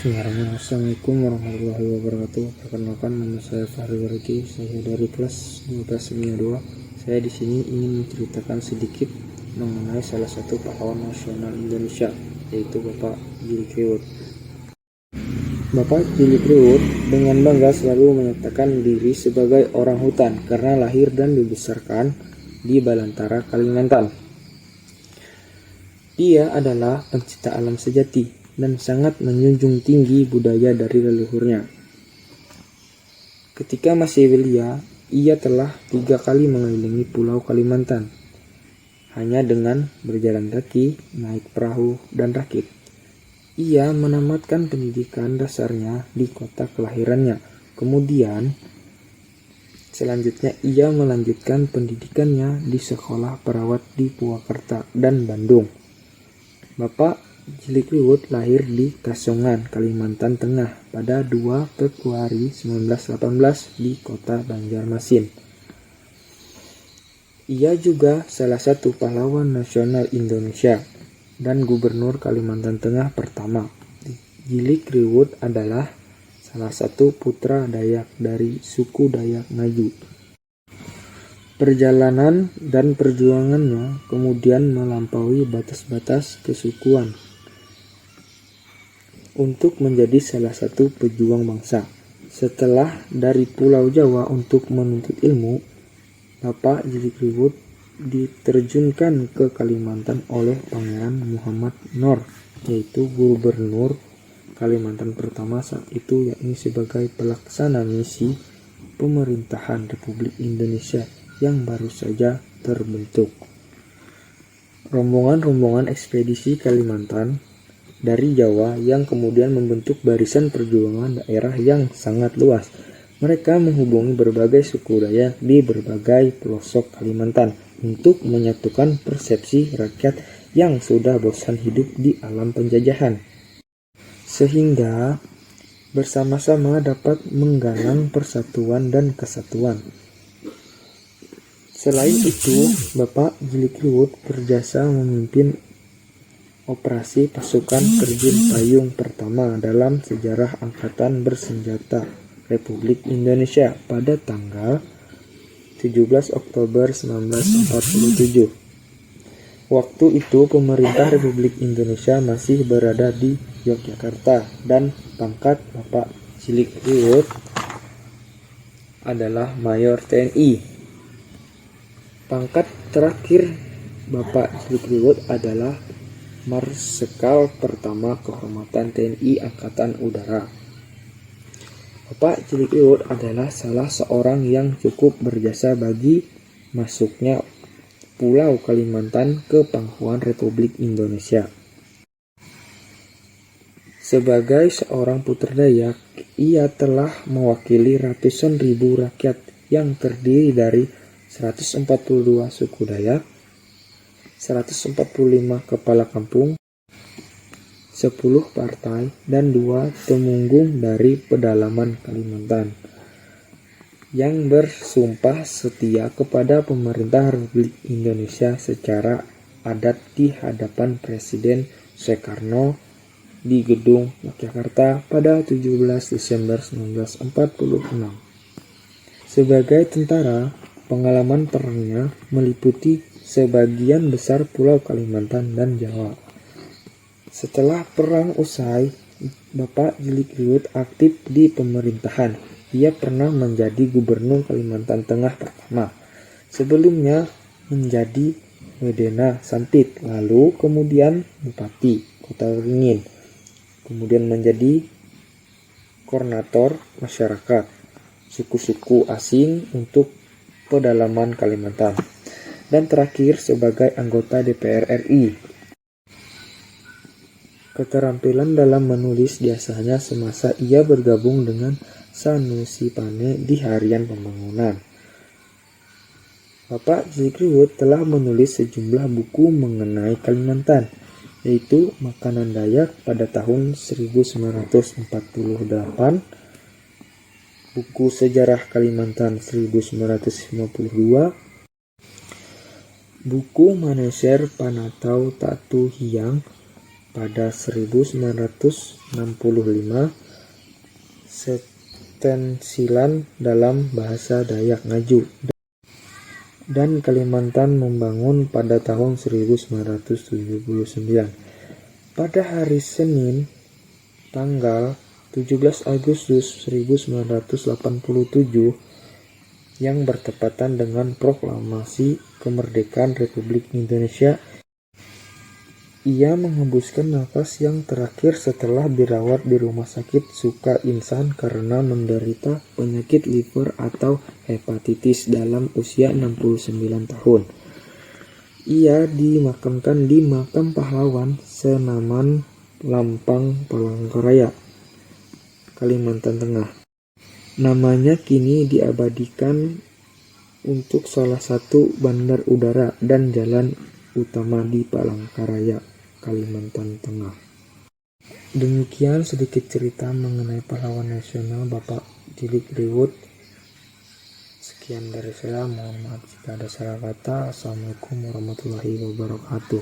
Bismillahirrahmanirrahim. Assalamualaikum warahmatullahi wabarakatuh. Perkenalkan, nama saya Fahri Wariki. Saya dari kelas 12 Kimia 2. Saya di sini ingin menceritakan sedikit mengenai salah satu pahlawan nasional Indonesia, yaitu Bapak Djili Kriwut. Bapak Djili Kriwut dengan bangga selalu menyatakan diri sebagai orang hutan karena lahir dan dibesarkan di Balantara, Kalimantan. Dia adalah pencinta alam sejati dan sangat menjunjung tinggi budaya dari leluhurnya. Ketika masih belia, ia telah 3 kali mengelilingi Pulau Kalimantan, hanya dengan berjalan kaki, naik perahu, dan rakit. Ia menamatkan pendidikan dasarnya di kota kelahirannya. Kemudian, selanjutnya ia melanjutkan pendidikannya di sekolah perawat di Purwakarta dan Bandung. Bapak Djili Kriwut lahir di Kasongan, Kalimantan Tengah pada 2 Februari 1918 di kota Banjarmasin. Ia juga salah satu pahlawan nasional Indonesia dan Gubernur Kalimantan Tengah pertama. Djili Kriwut adalah salah satu putra Dayak dari suku Dayak Ngaju. Perjalanan dan perjuangannya kemudian melampaui batas-batas kesukuan untuk menjadi salah satu pejuang bangsa. Setelah dari Pulau Jawa untuk menuntut ilmu, Bapak Djili Kriwut diterjunkan ke Kalimantan oleh Pangeran Muhammad Nor, yaitu Gubernur Kalimantan pertama saat itu, yakni sebagai pelaksana misi pemerintahan Republik Indonesia yang baru saja terbentuk. Rombongan-rombongan ekspedisi Kalimantan dari Jawa yang kemudian membentuk barisan perjuangan daerah yang sangat luas. Mereka menghubungi berbagai suku Dayak di berbagai pelosok Kalimantan untuk menyatukan persepsi rakyat yang sudah bosan hidup di alam penjajahan, sehingga bersama-sama dapat menggalang persatuan dan kesatuan. Selain itu, Bapak Djili Kriwut berjasa memimpin operasi pasukan terjun payung pertama dalam sejarah Angkatan Bersenjata Republik Indonesia pada tanggal 17 Oktober 1947. Waktu itu pemerintah Republik Indonesia masih berada di Yogyakarta dan pangkat Bapak Djili Kriwut adalah Mayor TNI. Pangkat terakhir Bapak Djili Kriwut adalah Marsekal Pertama Kehormatan TNI Angkatan Udara. Bapak Djili Kriwut adalah salah seorang yang cukup berjasa bagi masuknya Pulau Kalimantan ke pangkuan Republik Indonesia. Sebagai seorang putra Dayak, ia telah mewakili ratusan ribu rakyat yang terdiri dari 142 suku Dayak, 145 kepala kampung, 10 partai, dan 2 temunggung dari pedalaman Kalimantan yang bersumpah setia kepada pemerintah Republik Indonesia secara adat di hadapan Presiden Soekarno di Gedung Yogyakarta pada 17 Desember 1946. Sebagai tentara, pengalaman perangnya meliputi sebagian besar Pulau Kalimantan dan Jawa. Setelah perang usai, Bapak Djili Kriwut aktif di pemerintahan. Ia pernah menjadi Gubernur Kalimantan Tengah pertama, sebelumnya menjadi Wedena Sampit, lalu kemudian Bupati Kota Waringin, kemudian menjadi Koordinator Masyarakat Suku-suku Asing untuk Pedalaman Kalimantan, dan terakhir sebagai anggota DPR RI. Keterampilan dalam menulis biasanya semasa ia bergabung dengan Sanusi Pane di Harian Pembangunan. Bapak Djili Kriwut telah menulis sejumlah buku mengenai Kalimantan, yaitu Makanan Dayak pada tahun 1948, buku Sejarah Kalimantan 1952, buku Maneser Panatau Tatu Hiang pada 1965 stensilan dalam bahasa Dayak Ngaju, dan Kalimantan membangun pada tahun 1979. Pada hari Senin, tanggal 17 Agustus 1987, yang bertepatan dengan proklamasi kemerdekaan Republik Indonesia, ia menghembuskan nafas yang terakhir setelah dirawat di Rumah Sakit Suka Insan karena menderita penyakit liver atau hepatitis dalam usia 69 tahun. Ia dimakamkan di Makam Pahlawan Senaman, Lampang, Palangkaraya, Kalimantan Tengah. Namanya kini diabadikan untuk salah satu bandar udara dan jalan utama di Palangkaraya, Kalimantan Tengah. Demikian sedikit cerita mengenai pahlawan nasional Bapak Jilik Riwut. Sekian dari saya, mohon maaf jika ada salah kata. Assalamualaikum warahmatullahi wabarakatuh.